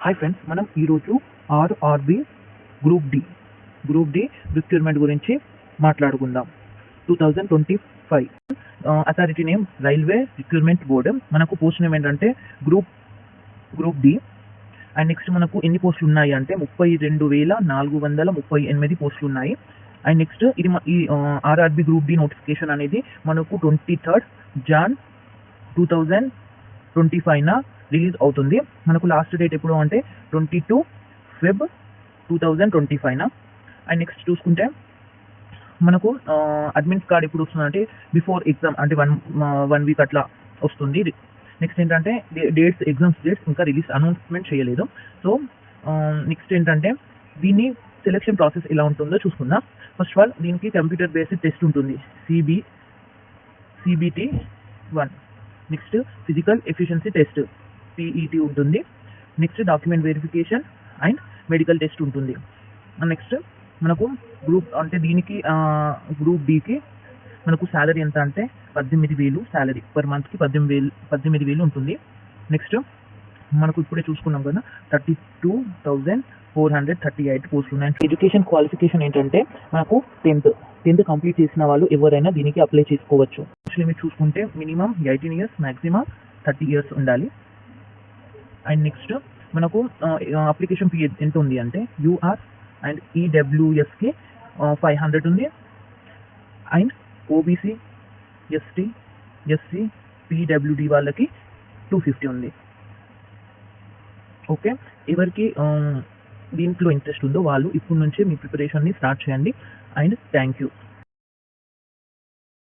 Hi friends, మనం ఈరోజు RRB group D recruitment గురించి మాట్లాడుకుందాం. 2025 authority name railway recruitment board. మనకు పోస్ట్ నేమ్ ఏంటంటే గ్రూప్ డి. అండ్ నెక్స్ట్ మనకు ఎన్ని పోస్టులు ఉన్నాయి అంటే 32,438 పోస్టులు ఉన్నాయి. అండ్ నెక్స్ట్ ఇది ఈ ఆర్ఆర్బి గ్రూప్ డి నోటిఫికేషన్ అనేది మనకు 23rd Jan 2025 రిలీజ్ అవుతుంది. మనకు లాస్ట్ డేట్ ఎప్పుడు అంటే 22 Feb 2025. అండ్ నెక్స్ట్ చూసుకుంటే మనకు అడ్మిట్ కార్డ్ ఎప్పుడు వస్తుందంటే బిఫోర్ ఎగ్జామ్ అంటే వన్ వీక్ అట్లా వస్తుంది. నెక్స్ట్ ఏంటంటే ఎగ్జామ్స్ డేట్స్ ఇంకా అనౌన్స్మెంట్ చేయలేదు. సో నెక్స్ట్ ఏంటంటే దీన్ని సెలెక్షన్ ప్రాసెస్ ఎలా ఉంటుందో చూసుకుందాం. ఫస్ట్ ఆఫ్ ఆల్ దీనికి కంప్యూటర్ బేస్డ్ టెస్ట్ ఉంటుంది, CBT 1. Next physical efficiency test PET ఉంటుంది. Next document verification and medical test ఉంటుంది. నెక్స్ట్ మనకు గ్రూప్ అంటే దీనికి గ్రూప్ డికి మనకు శాలరీ ఎంత అంటే 18,000 శాలరీ పర్ మంత్కి 18,000 ఉంటుంది. నెక్స్ట్ మనకు ఇప్పుడే చూసుకున్నాం కదా 32,438 పోస్టులు ఉన్నాయి. ఎడ్యుకేషన్ క్వాలిఫికేషన్ ఏంటంటే మనకు 10th కంప్లీట్ చేసిన వాళ్ళు ఎవరైనా దీనికి అప్లై చేసుకోవచ్చు. లిమిట్ చూసుకుంటే మినిమం 18 years, మ్యాక్సిమం 30 years ఉండాలి. అండ్ నెక్స్ట్ మనకు అప్లికేషన్ ఫీ ఎంత ఉంది అంటే UR అండ్ EWSకి 500 ఉంది. And OBC, ST, SC, PWD వాళ్ళకి 250 ఉంది. ఓకే, ఎవరికి దీంట్లో ఇంట్రెస్ట్ ఉందో వాళ్ళు ఇప్పటి నుంచే మీ ప్రిపరేషన్ని స్టార్ట్ చేయండి. And thank you.